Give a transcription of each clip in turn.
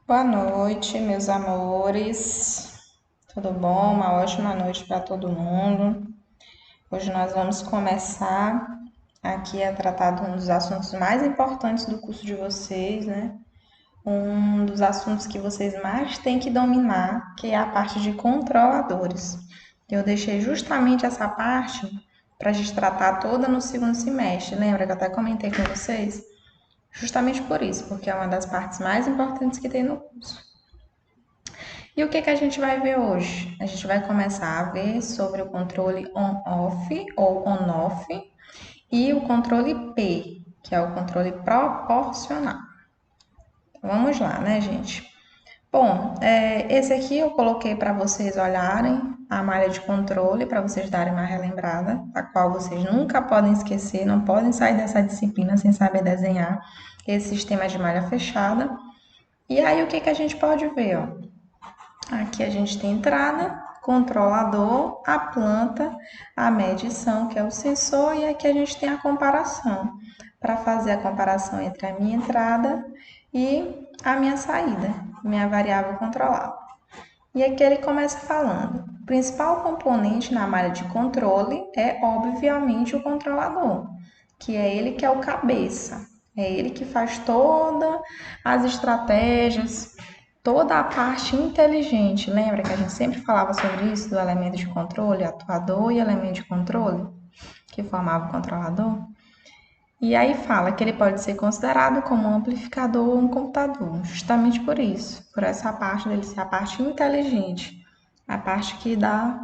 Boa noite, meus amores. Tudo bom? Uma ótima noite para todo mundo. Hoje nós vamos começar aqui a tratar de um dos assuntos mais importantes do curso de vocês, né? Um dos assuntos que vocês mais têm que dominar, que é a parte de controladores. Eu deixei justamente essa parte para a gente tratar toda no segundo semestre. Lembra que eu até comentei com vocês? Justamente por isso, porque é uma das partes mais importantes que tem no curso. E o que que a gente vai ver hoje? A gente vai começar a ver sobre o controle on-off ou on-off e o controle P, que é o controle proporcional. Então, vamos lá, né, gente? Bom, esse aqui eu coloquei para vocês olharem a malha de controle, para vocês darem uma relembrada, a qual vocês nunca podem esquecer, não podem sair dessa disciplina sem saber desenhar esse sistema de malha fechada. E aí, o que que a gente pode ver, ó? Aqui a gente tem entrada, controlador, a planta, a medição, que é o sensor, e aqui a gente tem a comparação, para fazer a comparação entre a minha entrada e a minha saída, minha variável controlada. E aqui ele começa falando: o principal componente na malha de controle é, obviamente, o controlador, que é ele que é o cabeça, é ele que faz todas as estratégias, toda a parte inteligente. Lembra que a gente sempre falava sobre isso, do elemento de controle, atuador e elemento de controle, que formava o controlador? E aí fala que ele pode ser considerado como um amplificador ou um computador, justamente por isso, por essa parte dele ser a parte inteligente, a parte que dá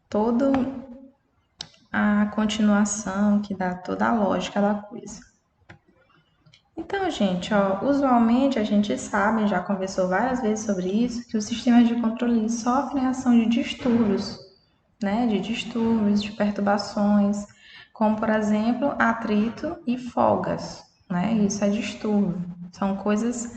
toda a continuação, que dá toda a lógica da coisa. Então, gente, ó, usualmente a gente sabe, já conversou várias vezes sobre isso, que os sistemas de controle sofrem ação de distúrbios, né? De distúrbios, de perturbações, como por exemplo, atrito e folgas, né? Isso é distúrbio. São coisas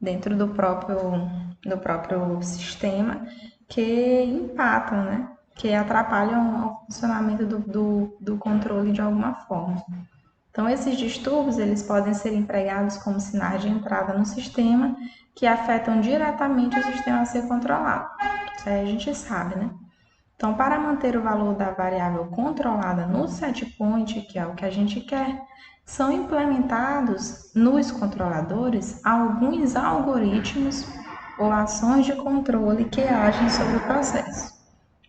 dentro do próprio sistema que impactam, né? Que atrapalham o funcionamento do controle de alguma forma. Então, esses distúrbios, eles podem ser empregados como sinais de entrada no sistema que afetam diretamente o sistema a ser controlado. Isso aí a gente sabe, né? Então, para manter o valor da variável controlada no set point, que é o que a gente quer, são implementados nos controladores alguns algoritmos ou ações de controle que agem sobre o processo.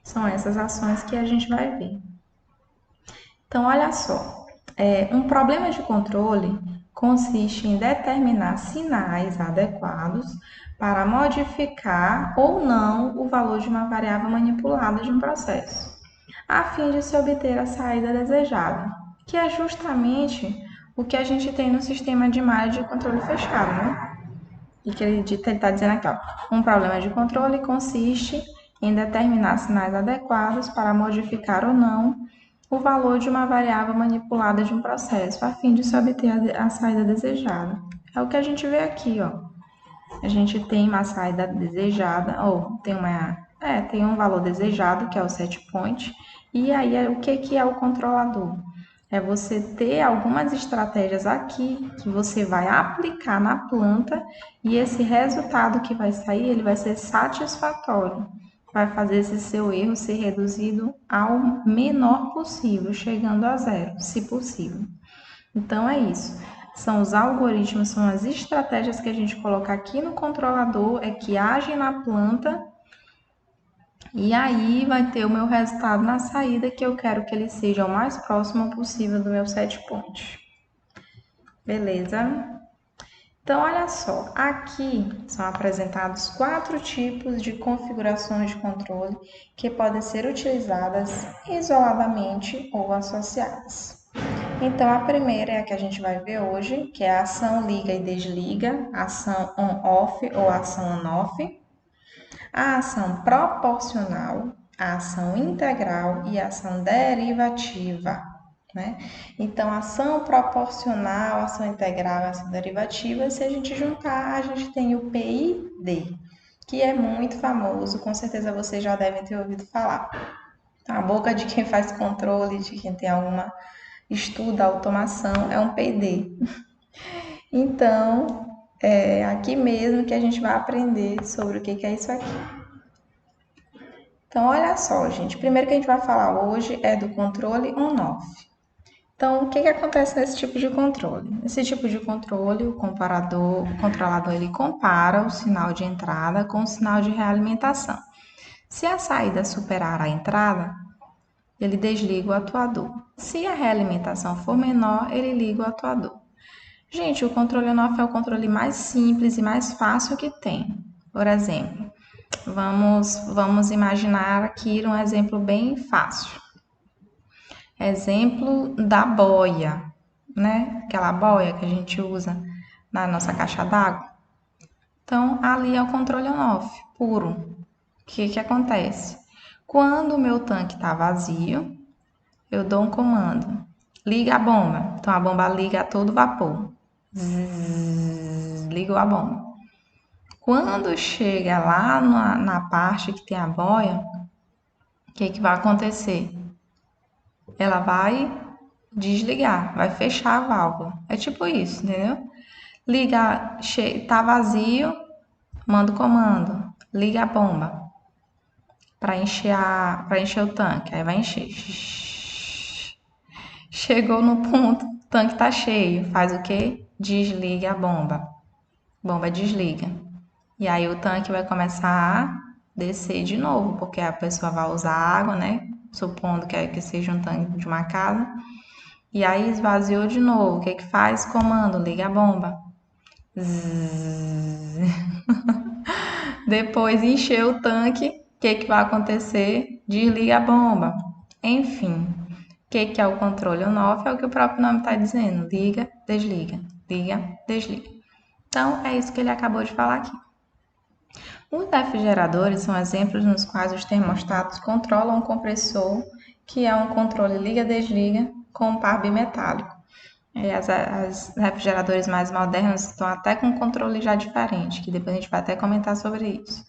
São essas ações que a gente vai ver. Então, olha só, um problema de controle consiste em determinar sinais adequados para modificar ou não o valor de uma variável manipulada de um processo, a fim de se obter a saída desejada, que é justamente o que a gente tem no sistema de malha de controle fechado, né? E que ele está dizendo aqui, ó, um problema de controle consiste em determinar sinais adequados para modificar ou não o valor de uma variável manipulada de um processo, a fim de se obter a saída desejada. É o que a gente vê aqui, ó. A gente tem uma saída desejada, ou tem um valor desejado, que é o set point, e aí o que é o controlador? É você ter algumas estratégias aqui que você vai aplicar na planta e esse resultado que vai sair, ele vai ser satisfatório. Vai fazer esse seu erro ser reduzido ao menor possível, chegando a zero, se possível. Então é isso. São os algoritmos, são as estratégias que a gente coloca aqui no controlador, é que agem na planta e aí vai ter o meu resultado na saída, que eu quero que ele seja o mais próximo possível do meu set point. Beleza? Então, olha só, aqui são apresentados 4 tipos de configurações de controle que podem ser utilizadas isoladamente ou associadas. Então, a primeira é a que a gente vai ver hoje, que é a ação liga e desliga, ação on-off ou ação on-off, a ação proporcional, a ação integral e a ação derivativa, né? Então, ação proporcional, ação integral, ação derivativa, se a gente juntar, a gente tem o PID, que é muito famoso, com certeza vocês já devem ter ouvido falar. A boca de quem faz controle, de quem tem estuda automação, é um PD. Então, É aqui mesmo que a gente vai aprender sobre o que é isso aqui. Então, olha só, gente. Primeiro que a gente vai falar hoje é do controle on-off. Então, o que acontece nesse tipo de controle? Nesse tipo de controle, o controlador, ele compara o sinal de entrada com o sinal de realimentação. Se a saída superar a entrada, ele desliga o atuador. Se a realimentação for menor, ele liga o atuador. Gente, o controle on-off é o controle mais simples e mais fácil que tem. Por exemplo, vamos imaginar aqui um exemplo bem fácil. Exemplo da boia, né? Aquela boia que a gente usa na nossa caixa d'água. Então, ali é o controle on-off puro. O que acontece? Quando o meu tanque está vazio, eu dou um comando. Liga a bomba. Então, a bomba liga a todo vapor. Ligou a bomba. Quando chega lá na parte que tem a boia, o que vai acontecer? Ela vai desligar, vai fechar a válvula. É tipo isso, entendeu? Liga, tá vazio, manda o comando. Liga a bomba para encher o tanque. Aí vai encher. Chegou no ponto, o tanque tá cheio. Faz o quê? Desliga a bomba. Bomba desliga. E aí o tanque vai começar a descer de novo, porque a pessoa vai usar água, né? Supondo que seja um tanque de uma casa. E aí esvaziou de novo. O que faz? Comando, liga a bomba. Zzz. Depois encheu o tanque. O que vai acontecer? Desliga a bomba. Enfim, o que é o controle on-off? É o que o próprio nome está dizendo. Liga, desliga. Liga, desliga. Então, é isso que ele acabou de falar aqui. Os refrigeradores são exemplos nos quais os termostatos controlam o compressor, que é um controle liga-desliga com um par bimetálico. As refrigeradores mais modernos estão até com um controle já diferente, que depois a gente vai até comentar sobre isso.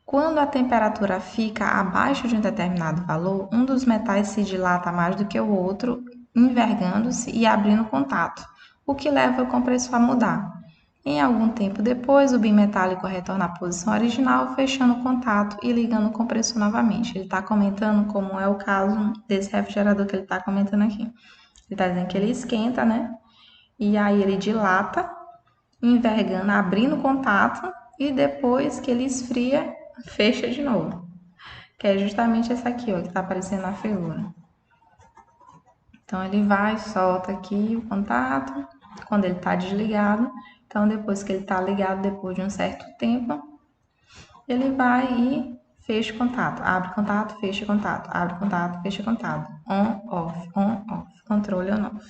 Quando a temperatura fica abaixo de um determinado valor, um dos metais se dilata mais do que o outro, envergando-se e abrindo contato, o que leva o compressor a mudar. Em algum tempo depois, o bimetálico retorna à posição original, fechando o contato e ligando o compressor novamente. Ele está comentando como é o caso desse refrigerador que ele está comentando aqui. Ele está dizendo que ele esquenta, né? E aí ele dilata, envergando, abrindo contato, e depois que ele esfria, fecha de novo. Que é justamente essa aqui, ó, que está aparecendo na figura. Então ele vai, solta aqui o contato, quando ele está desligado. Então depois que ele está ligado, depois de um certo tempo, ele vai e fecha o contato, abre contato, fecha contato, abre contato, fecha contato, on, off, controle on-off.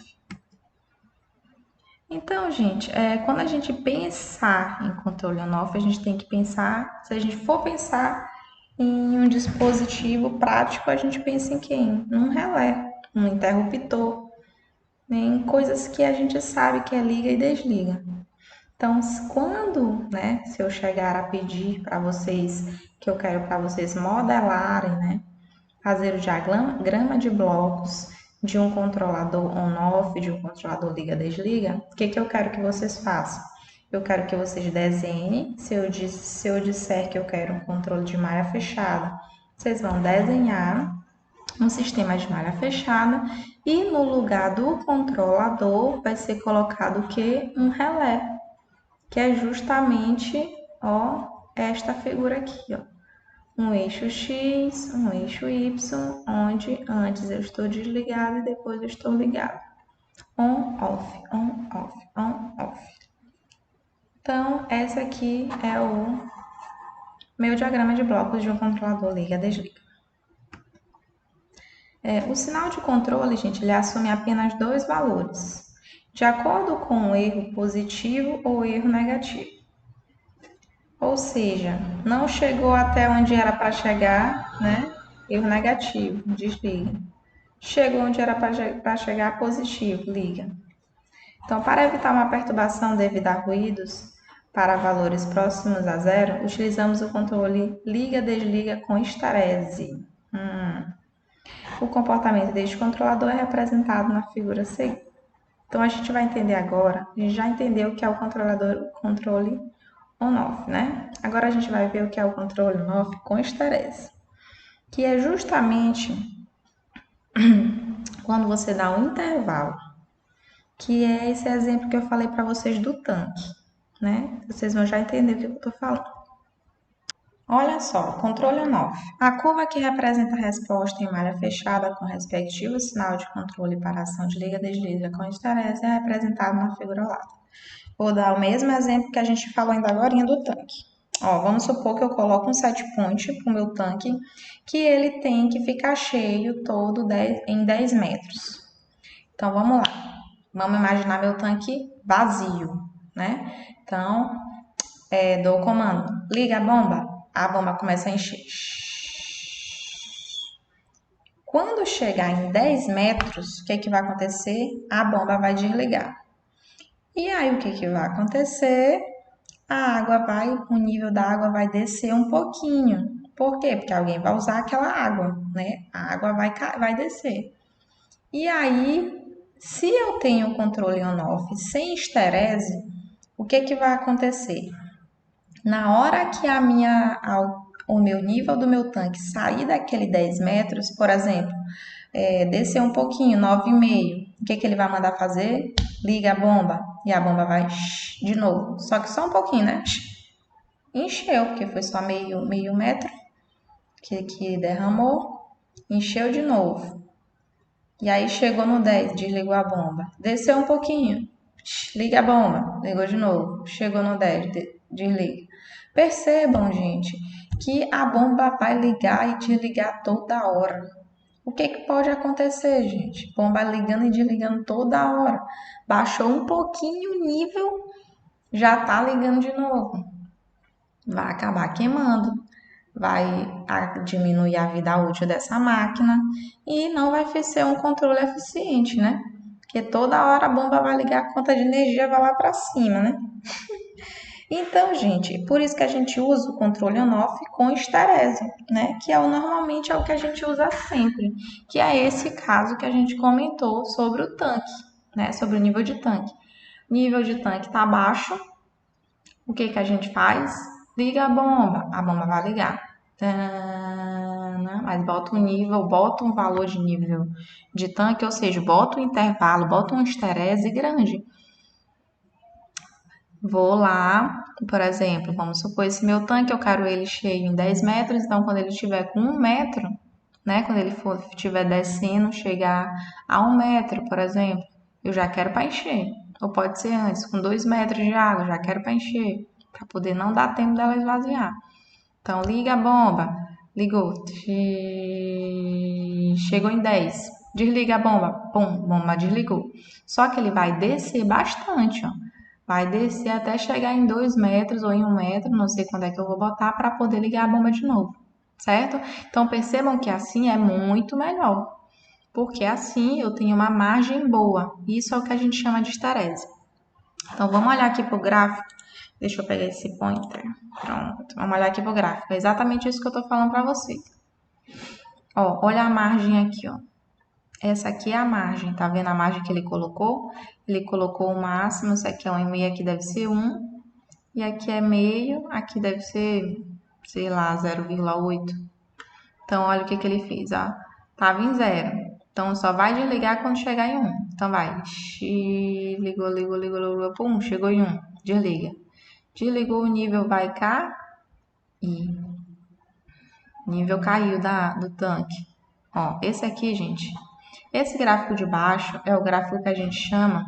Então, gente, quando a gente pensar em controle on-off, a gente tem que pensar, se a gente for pensar em um dispositivo prático, a gente pensa em quem? Num relé, num interruptor, né? Em coisas que a gente sabe que é liga e desliga. Então, quando, né, se eu chegar a pedir para vocês, que eu quero para vocês modelarem, né, fazer o diagrama de blocos de um controlador on-off, de um controlador liga-desliga, o que eu quero que vocês façam? Eu quero que vocês desenhem, se eu disser que eu quero um controle de malha fechada, vocês vão desenhar um sistema de malha fechada e no lugar do controlador vai ser colocado o quê? Um relé, que é justamente, ó, esta figura aqui, ó. Um eixo X, um eixo Y, onde antes eu estou desligado e depois eu estou ligado. On, off, on, off, on, off. Então, essa aqui é o meu diagrama de blocos de um controlador liga-desliga. O sinal de controle, gente, ele assume apenas dois valores, de acordo com o erro positivo ou erro negativo. Ou seja, não chegou até onde era para chegar, né? Erro negativo, desliga. Chegou onde era para chegar, positivo, liga. Então, para evitar uma perturbação devido a ruídos para valores próximos a zero, utilizamos o controle liga-desliga com histarese. O comportamento deste controlador é representado na figura seguinte. Então, a gente vai entender agora, a gente já entendeu o que é o controle on-off, né? Agora a gente vai ver o que é o controle on-off com esterese, que é justamente quando você dá um intervalo, que é esse exemplo que eu falei para vocês do tanque, né? Vocês vão já entender o que eu estou falando. Olha só, controle on-off. A curva que representa a resposta em malha fechada com respectivo sinal de controle para ação de liga-desliga com esterese é representado na figura ao lado. Vou dar o mesmo exemplo que a gente falou ainda agora do tanque. Ó, vamos supor que eu coloco um set point para o meu tanque, que ele tem que ficar cheio todo em 10 metros. Então, vamos lá. Vamos imaginar meu tanque vazio, né? Então, dou o comando, liga a bomba começa a encher. Quando chegar em 10 metros, o que vai acontecer? A bomba vai desligar. E aí, o que vai acontecer? O nível da água vai descer um pouquinho. Por quê? Porque alguém vai usar aquela água, né? A água vai descer. E aí, se eu tenho o controle on-off sem esterese, o que vai acontecer? Na hora que o meu nível do meu tanque sair daquele 10 metros, por exemplo, descer um pouquinho, 9,5, o que ele vai mandar fazer? Liga a bomba e a bomba vai de novo. Só que só um pouquinho, né? Encheu, porque foi só meio metro que derramou, encheu de novo. E aí chegou no 10, desligou a bomba. Desceu um pouquinho, liga a bomba, ligou de novo. Chegou no 10, desliga. Percebam, gente, que a bomba vai ligar e desligar toda hora. O que pode acontecer, gente? Bomba ligando e desligando toda hora. Baixou um pouquinho o nível, já tá ligando de novo. Vai acabar queimando, vai diminuir a vida útil dessa máquina e não vai ser um controle eficiente, né? Porque toda hora a bomba vai ligar, a conta de energia vai lá para cima, né? Então, gente, por isso que a gente usa o controle on-off com esterese, né? Que normalmente é o que a gente usa sempre, que é esse caso que a gente comentou sobre o tanque, né? Sobre o nível de tanque. Nível de tanque está baixo, o que a gente faz? Liga a bomba vai ligar. Mas bota um valor de nível de tanque, ou seja, bota um intervalo, bota um esterese grande. Vou lá, por exemplo, vamos supor esse meu tanque, eu quero ele cheio em 10 metros, então quando ele estiver com 1 metro, né, quando ele estiver descendo, chegar a 1 metro, por exemplo, eu já quero para encher. Ou pode ser antes, com 2 metros de água, já quero para encher, para poder não dar tempo dela esvaziar. Então, liga a bomba, ligou, chegou em 10, desliga a bomba, pum, bomba desligou. Só que ele vai descer bastante, ó. Vai descer até chegar em 2 metros ou em 1 metro, não sei quando é que eu vou botar, para poder ligar a bomba de novo, certo? Então percebam que assim é muito melhor, porque assim eu tenho uma margem boa. Isso é o que a gente chama de esterese. Então vamos olhar aqui para o gráfico. Deixa eu pegar esse pointer. Pronto, vamos olhar aqui para o gráfico. É exatamente isso que eu estou falando para vocês. Ó, olha a margem aqui, ó. Essa aqui é a margem, tá vendo a margem que ele colocou? Ele colocou o máximo, isso aqui é 1,5, aqui deve ser 1. E aqui é meio, aqui deve ser, sei lá, 0,8. Então, olha o que ele fez, ó. Tava em 0. Então, só vai desligar quando chegar em 1. Então, vai. Ligou, pum, chegou em 1. Desliga. Desligou, o nível vai cair. O nível caiu do tanque. Ó, esse aqui, gente, esse gráfico de baixo é o gráfico que a gente chama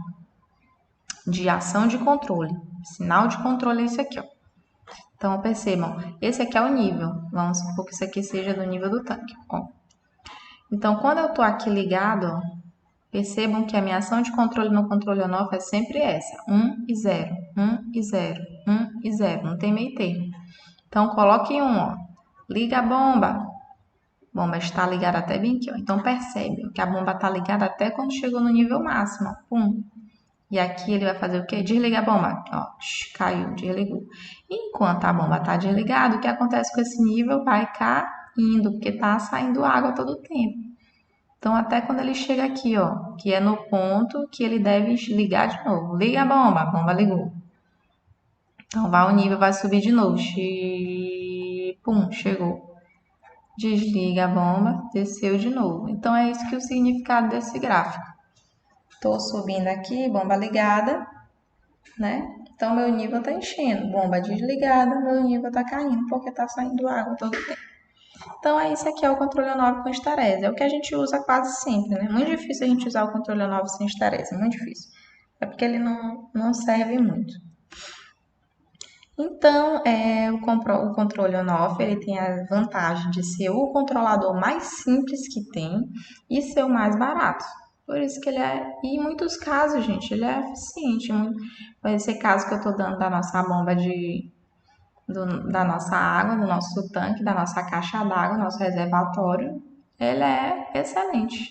de ação de controle. Sinal de controle é esse aqui, ó. Então, percebam, esse aqui é o nível. Vamos supor que isso aqui seja do nível do tanque. Ó. Então, quando eu tô aqui ligado, ó, percebam que a minha ação de controle no controle on-off é sempre essa. 1 e 0, 1 e 0, 1 e 0. Não tem meio termo. Então, coloque 1, ó. Liga a bomba. Bomba está ligada até bem aqui, ó. Então, percebe que a bomba está ligada até quando chegou no nível máximo. Pum. E aqui ele vai fazer o quê? Desliga a bomba. Ó, caiu, desligou. Enquanto a bomba está desligada, o que acontece com esse nível? Vai caindo, porque está saindo água todo o tempo. Então, até quando ele chega aqui, ó, que é no ponto que ele deve ligar de novo. Liga a bomba ligou. Então, o nível vai subir de novo. Pum, chegou. Desliga a bomba, desceu de novo. Então, é isso que é o significado desse gráfico. Estou subindo aqui, bomba ligada, né? Então, meu nível está enchendo. Bomba desligada, meu nível está caindo, porque está saindo água todo o tempo. Então, isso aqui é o controle on-off com esterese. É o que a gente usa quase sempre, né? Muito difícil a gente usar o controle on-off sem esterese, muito difícil. É porque ele não serve muito. Então, o controle on-off, ele tem a vantagem de ser o controlador mais simples que tem e ser o mais barato. Por isso que ele é, e em muitos casos, gente, ele é eficiente. Pode ser caso que eu estou dando da nossa bomba da nossa água, do nosso tanque, da nossa caixa d'água, nosso reservatório, ele é excelente.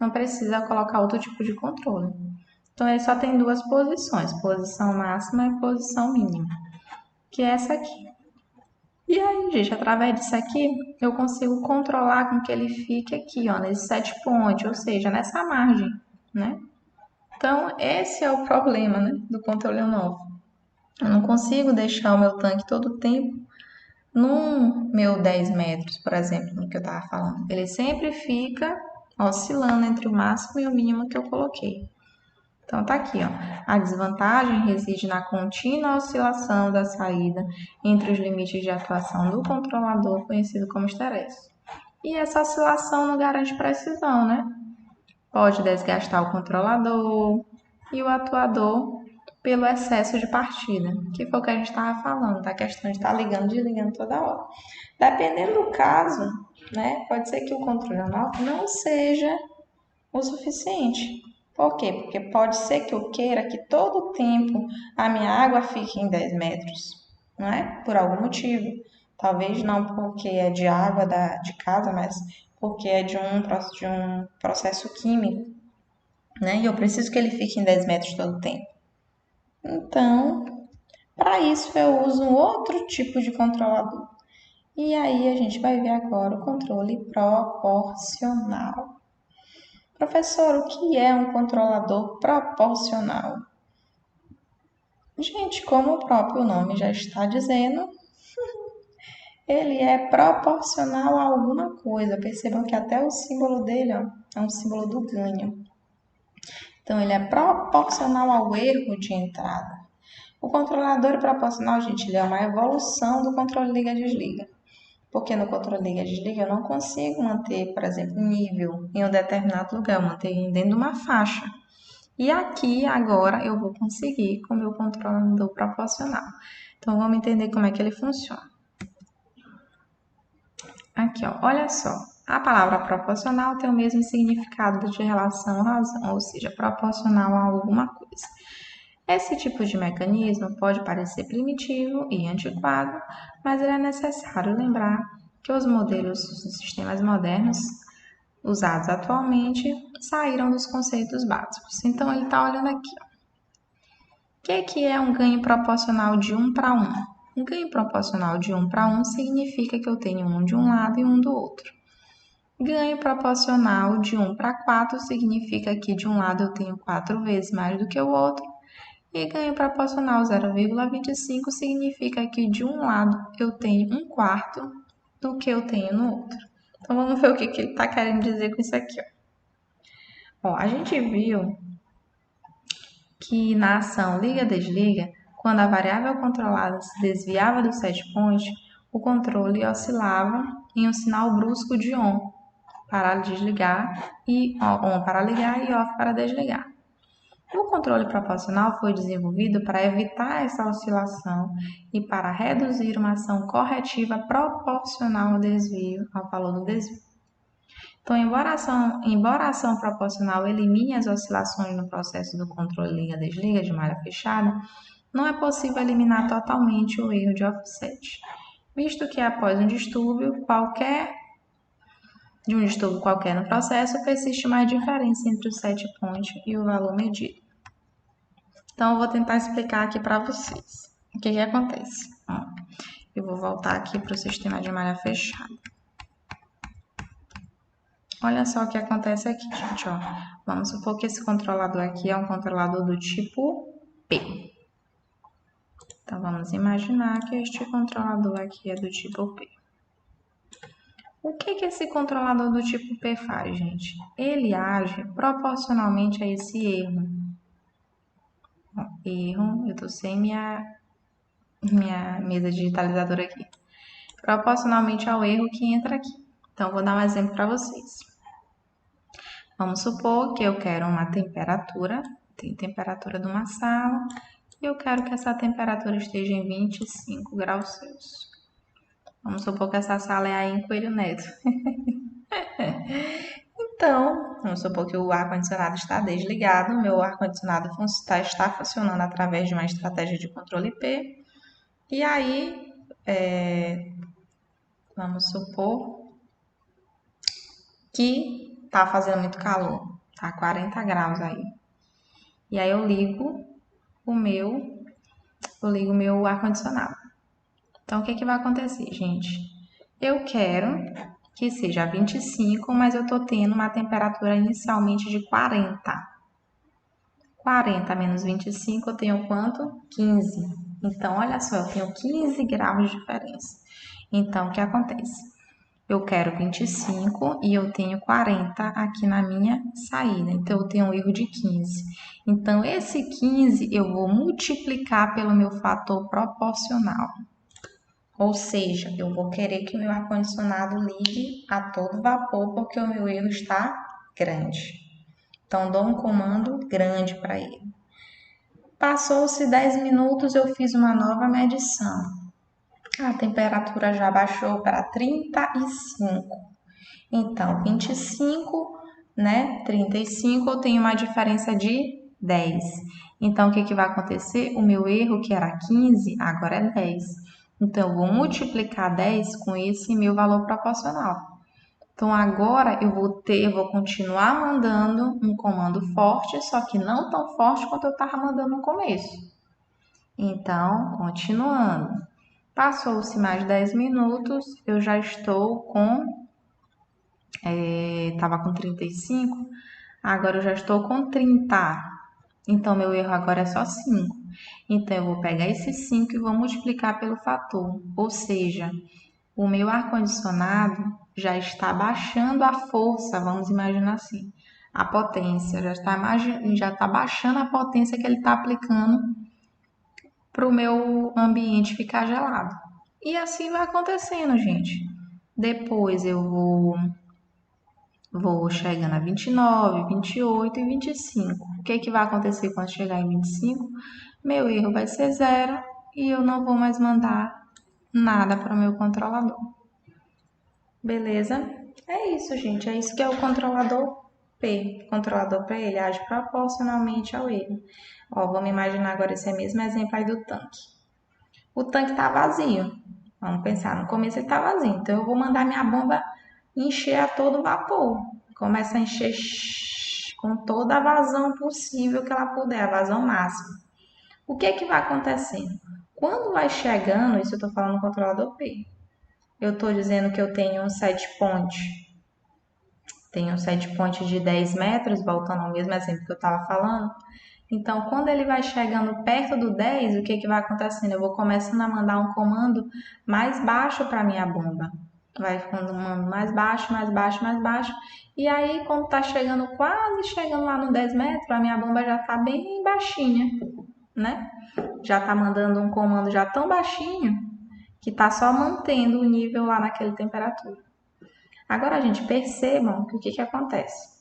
Não precisa colocar outro tipo de controle. Então, ele só tem duas posições, posição máxima e posição mínima, que é essa aqui. E aí, gente, através disso aqui, eu consigo controlar com que ele fique aqui, ó, nesse set point, ou seja, nessa margem, né? Então, esse é o problema, né, do controle on-off. Eu não consigo deixar o meu tanque todo o tempo no meu 10 metros, por exemplo, no que eu estava falando. Ele sempre fica oscilando entre o máximo e o mínimo que eu coloquei. Então, tá aqui, ó. A desvantagem reside na contínua oscilação da saída entre os limites de atuação do controlador, conhecido como esterese. E essa oscilação não garante precisão, né? Pode desgastar o controlador e o atuador pelo excesso de partida, que foi o que a gente estava falando, da questão de estar ligando e desligando toda hora. Dependendo do caso, né, pode ser que o controle on-off não seja o suficiente. Por quê? Porque pode ser que eu queira que todo o tempo a minha água fique em 10 metros, não é? Por algum motivo. Talvez não porque é de água de casa, mas porque é de um processo químico, né? E eu preciso que ele fique em 10 metros todo o tempo. Então, para isso eu uso um outro tipo de controlador. E aí a gente vai ver agora o controle proporcional. Professor, o que é um controlador proporcional? Gente, como o próprio nome já está dizendo, ele é proporcional a alguma coisa. Percebam que até o símbolo dele, ó, é um símbolo do ganho. Então, ele é proporcional ao erro de entrada. O controlador proporcional, gente, ele é uma evolução do controle liga-desliga. Porque no controle liga-desliga eu não consigo manter, por exemplo, nível em um determinado lugar, eu mantenho dentro de uma faixa. E aqui, agora, eu vou conseguir com o meu controlador proporcional. Então, vamos entender como é que ele funciona. Aqui, ó, olha só. A palavra proporcional tem o mesmo significado de relação-razão, ou seja, proporcional a alguma coisa. Esse tipo de mecanismo pode parecer primitivo e antiquado, mas é necessário lembrar que os modelos dos sistemas modernos usados atualmente saíram dos conceitos básicos. Então, ele está olhando aqui. O que é um ganho proporcional de 1 para 1? Um ganho proporcional de 1 para 1 significa que eu tenho um de um lado e um do outro. Ganho proporcional de 1 para 4 significa que de um lado eu tenho 4 vezes mais do que o outro. E ganho proporcional 0,25 significa que de um lado eu tenho 1/4 do que eu tenho no outro. Então, vamos ver o que ele está querendo dizer com isso aqui. Ó, a gente viu que na ação liga-desliga, quando a variável controlada se desviava do set point, o controle oscilava em um sinal brusco de on para desligar e on para ligar e off para desligar. O controle proporcional foi desenvolvido para evitar essa oscilação e para reduzir uma ação corretiva proporcional ao desvio, ao valor do desvio. Então, embora a ação proporcional elimine as oscilações no processo do controle liga-desliga de malha fechada, não é possível eliminar totalmente o erro de offset, visto que após um distúrbio qualquer no processo, persiste mais diferença entre o set point e o valor medido. Então, eu vou tentar explicar aqui para vocês o que acontece. Eu vou voltar aqui para o sistema de malha fechada. Olha só o que acontece aqui, gente, ó. Vamos supor que esse controlador aqui é um controlador do tipo P. Então, vamos imaginar que este controlador aqui é do tipo P. O que esse controlador do tipo P faz, gente? Ele age proporcionalmente a esse erro. Eu tô sem minha mesa digitalizadora aqui. Proporcionalmente ao erro que entra aqui. Então, vou dar um exemplo para vocês. Vamos supor que eu quero uma temperatura, tem temperatura de uma sala, e eu quero que essa temperatura esteja em 25 graus Celsius. Vamos supor que essa sala é aí em Coelho Neto. Então, vamos supor que o ar-condicionado está desligado, o meu ar-condicionado está funcionando através de uma estratégia de controle P. E aí, vamos supor que está fazendo muito calor, tá 40 graus aí. E aí eu ligo o meu ar-condicionado. Então, o que vai acontecer, gente? Eu quero que seja 25, mas eu tô tendo uma temperatura inicialmente de 40. 40 menos 25, eu tenho quanto? 15. Então, olha só, eu tenho 15 graus de diferença. Então, o que acontece? Eu quero 25 e eu tenho 40 aqui na minha saída. Então, eu tenho um erro de 15. Então, esse 15 eu vou multiplicar pelo meu fator proporcional. Ou seja, eu vou querer que o meu ar-condicionado ligue a todo vapor porque o meu erro está grande. Então, dou um comando grande para ele. Passou-se 10 minutos, eu fiz uma nova medição. A temperatura já baixou para 35. Então, 25, né? 35, eu tenho uma diferença de 10. Então, o que vai acontecer? O meu erro, que era 15, agora é 10. Então, eu vou multiplicar 10 com esse meu valor proporcional. Então, agora eu vou continuar mandando um comando forte, só que não tão forte quanto eu estava mandando no começo. Então, continuando. Passou-se mais 10 minutos, eu já estou com... Estava com 35, agora eu já estou com 30. Então, meu erro agora é só 5. Então, eu vou pegar esse 5 e vou multiplicar pelo fator. Ou seja, o meu ar-condicionado já está baixando a força, vamos imaginar assim, a potência, já está baixando a potência que ele está aplicando para o meu ambiente ficar gelado. E assim vai acontecendo, gente. Depois eu vou chegando a 29, 28 e 25. O que vai acontecer quando chegar em 25? Meu erro vai ser 0 e eu não vou mais mandar nada para o meu controlador. Beleza? É isso, gente. É isso que é o controlador P. O controlador P, ele age proporcionalmente ao erro. Ó, vamos imaginar agora esse mesmo exemplo aí do tanque. O tanque está vazio. Vamos pensar, no começo ele está vazio. Então, eu vou mandar minha bomba encher a todo vapor. Começa a encher com toda a vazão possível que ela puder, a vazão máxima. O que vai acontecendo? Quando vai chegando, isso eu estou falando no controlador P, eu estou dizendo que eu tenho um set point. Tenho um set point de 10 metros, voltando ao mesmo exemplo que eu estava falando. Então, quando ele vai chegando perto do 10, o que vai acontecendo? Eu vou começando a mandar um comando mais baixo para a minha bomba. Vai ficando um comando mais baixo, mais baixo, mais baixo. E aí, quando está chegando, quase chegando lá no 10 metros, a minha bomba já está bem baixinha, né? Já está mandando um comando já tão baixinho que está só mantendo o nível lá naquela temperatura. Agora, gente, percebam que o que acontece?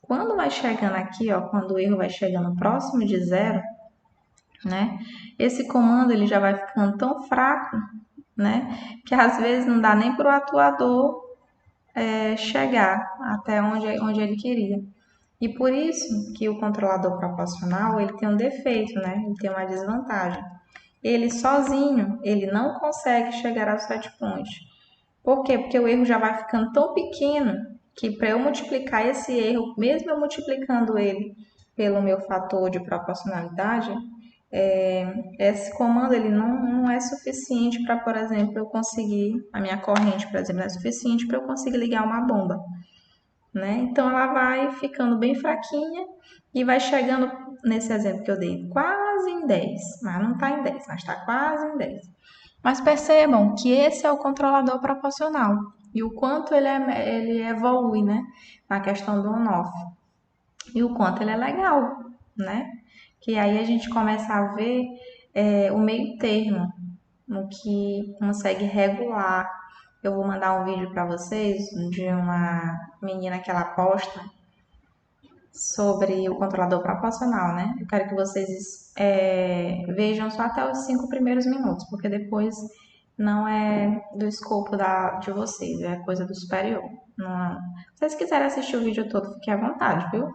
Quando vai chegando aqui, ó, quando o erro vai chegando próximo de 0, né? Esse comando ele já vai ficando tão fraco, né? Que às vezes não dá nem para o atuador chegar até onde ele queria. E por isso que o controlador proporcional ele tem um defeito, né? Ele tem uma desvantagem. Ele sozinho, ele não consegue chegar ao set point. Por quê? Porque o erro já vai ficando tão pequeno que para eu multiplicar esse erro, mesmo eu multiplicando ele pelo meu fator de proporcionalidade, esse comando ele não é suficiente para, por exemplo, eu conseguir, a minha corrente, por exemplo, não é suficiente para eu conseguir ligar uma bomba. né? Então ela vai ficando bem fraquinha e vai chegando, nesse exemplo que eu dei, quase em 10, mas não está em 10, mas está quase em 10. Mas percebam que esse é o controlador proporcional e o quanto ele evolui, né, na questão do on-off e o quanto ele é legal, né? Que aí a gente começa a ver o meio termo, no que consegue regular. Eu vou mandar um vídeo para vocês de uma menina que ela posta sobre o controlador proporcional, né? Eu quero que vocês vejam só até os 5 primeiros minutos, porque depois não é do escopo de vocês, é coisa do superior. Não, se vocês quiserem assistir o vídeo todo, fiquem à vontade, viu?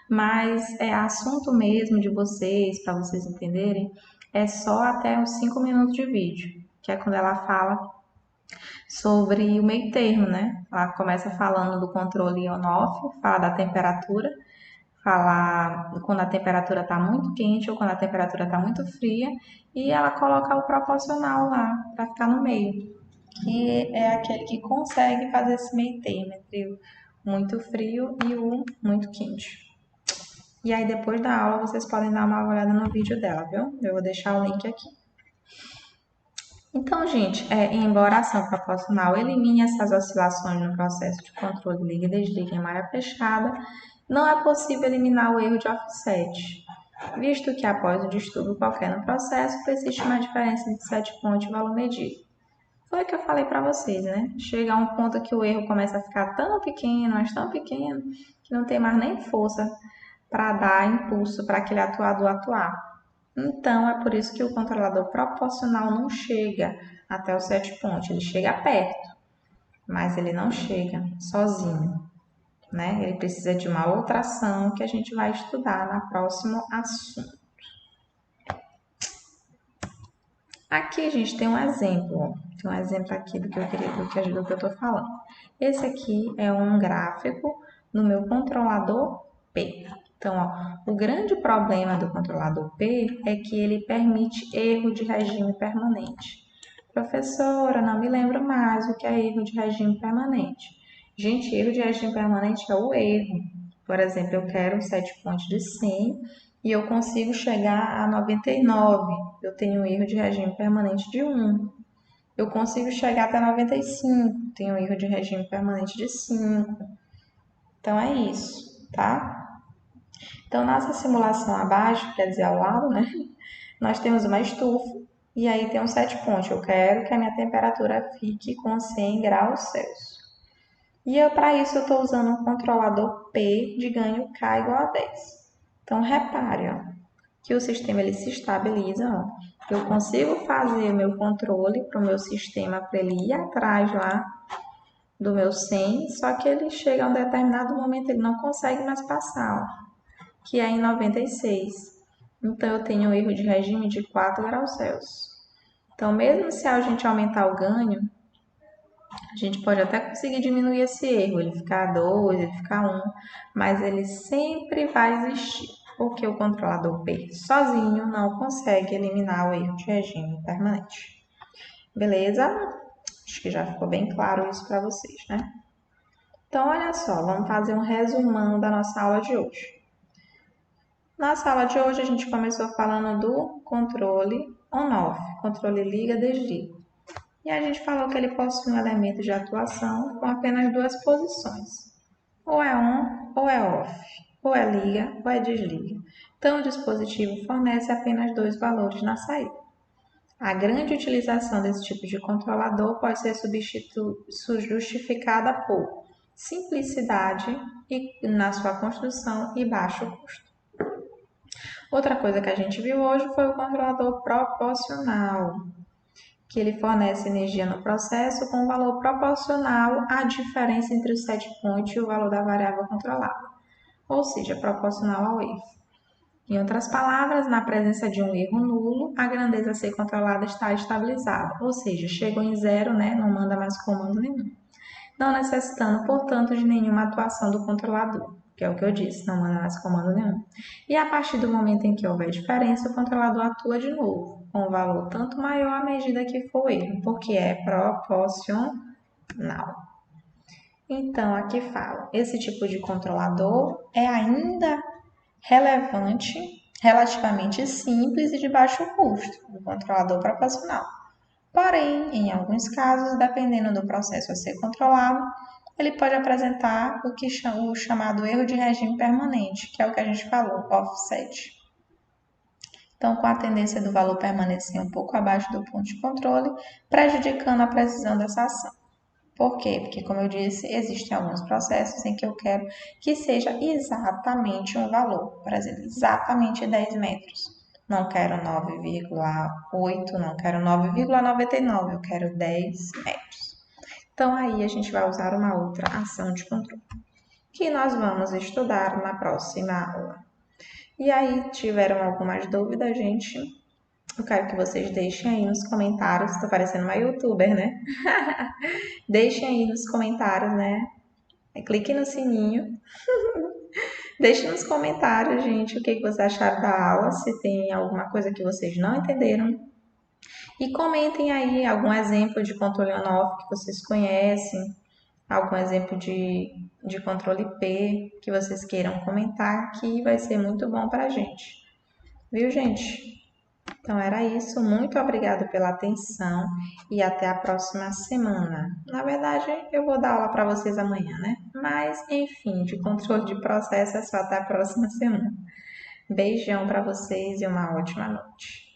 Mas é assunto mesmo de vocês, para vocês entenderem, é só até os 5 minutos de vídeo, que é quando ela fala sobre o meio termo, né? Ela começa falando do controle on-off, fala da temperatura, falar quando a temperatura está muito quente ou quando a temperatura está muito fria, e ela coloca o proporcional lá para ficar no meio, que é aquele que consegue fazer esse meio termo entre o muito frio e o muito quente. E aí depois da aula vocês podem dar uma olhada no vídeo dela, viu? Eu vou deixar o link aqui. Então, gente, embora a ação proporcional elimine essas oscilações no processo de controle liga e desliga em malha fechada, não é possível eliminar o erro de offset, visto que após um distúrbio qualquer no processo, persiste uma diferença entre set point e valor medido. Foi o que eu falei para vocês, né? Chega a um ponto que o erro começa a ficar tão pequeno, mas tão pequeno, que não tem mais nem força para dar impulso para aquele atuador atuar. Então, é por isso que o controlador proporcional não chega até o set point, ele chega perto, mas ele não chega sozinho, né? Ele precisa de uma outra ação que a gente vai estudar no próximo assunto. Aqui a gente tem um exemplo, ó. Tem um exemplo aqui do que eu estou falando. Esse aqui é um gráfico do meu controlador P. Então, ó, o grande problema do controlador P é que ele permite erro de regime permanente. Professora, não me lembro mais o que é erro de regime permanente. Gente, erro de regime permanente é o erro. Por exemplo, eu quero um set point de 100 e eu consigo chegar a 99. Eu tenho um erro de regime permanente de 1. Eu consigo chegar até 95. Tenho um erro de regime permanente de 5. Então é isso, tá? Então, nessa simulação abaixo, quer dizer, ao lado, né? Nós temos uma estufa e aí tem um set point. Eu quero que a minha temperatura fique com 100 graus Celsius. E para isso eu estou usando um controlador P de ganho K igual a 10. Então, repare, ó, que o sistema ele se estabiliza, ó. Eu consigo fazer o meu controle para o meu sistema para ele ir atrás lá do meu 100, só que ele chega a um determinado momento, ele não consegue mais passar, ó, que é em 96. Então, eu tenho um erro de regime de 4 graus Celsius. Então, mesmo se a gente aumentar o ganho, a gente pode até conseguir diminuir esse erro, ele ficar 2, ele ficar 1, mas ele sempre vai existir, porque o controlador P sozinho não consegue eliminar o erro de regime permanente. Beleza? Acho que já ficou bem claro isso para vocês, né? Então, olha só, vamos fazer um resumão da nossa aula de hoje. Na sala de hoje, a gente começou falando do controle on-off, controle liga-desliga. E a gente falou que ele possui um elemento de atuação com apenas duas posições. Ou é on ou é off, ou é liga ou é desliga. Então, o dispositivo fornece apenas dois valores na saída. A grande utilização desse tipo de controlador pode ser justificada por simplicidade na sua construção e baixo custo. Outra coisa que a gente viu hoje foi o controlador proporcional, que ele fornece energia no processo com um valor proporcional à diferença entre o set point e o valor da variável controlada, ou seja, proporcional ao erro. Em outras palavras, na presença de um erro nulo, a grandeza a ser controlada está estabilizada, ou seja, chegou em zero, né? Não manda mais comando nenhum. Não necessitando, portanto, de nenhuma atuação do controlador, que é o que eu disse, não manda mais comando nenhum. E a partir do momento em que houver diferença, o controlador atua de novo, com um valor tanto maior à medida que for o erro, porque é proporcional. Então, aqui fala, esse tipo de controlador é ainda relevante, relativamente simples e de baixo custo, do controlador proporcional. Porém, em alguns casos, dependendo do processo a ser controlado, ele pode apresentar o chamado erro de regime permanente, que é o que a gente falou, offset. Então, com a tendência do valor permanecer um pouco abaixo do ponto de controle, prejudicando a precisão dessa ação. Por quê? Porque, como eu disse, existem alguns processos em que eu quero que seja exatamente um valor. Por exemplo, exatamente 10 metros. Não quero 9,8, não quero 9,99, eu quero 10 metros. Então, aí a gente vai usar uma outra ação de controle, que nós vamos estudar na próxima aula. E aí, tiveram algumas dúvidas, gente? Eu quero que vocês deixem aí nos comentários. Estou parecendo uma youtuber, né? Deixem aí nos comentários, né? Clique no sininho. Deixe nos comentários, gente, o que vocês acharam da aula, se tem alguma coisa que vocês não entenderam. E comentem aí algum exemplo de controle on-off que vocês conhecem, algum exemplo de controle P que vocês queiram comentar, que vai ser muito bom para a gente. Viu, gente? Então era isso. Muito obrigada pela atenção e até a próxima semana. Na verdade, eu vou dar aula para vocês amanhã, né? Mas, enfim, de controle de processo é só até a próxima semana. Beijão para vocês e uma ótima noite.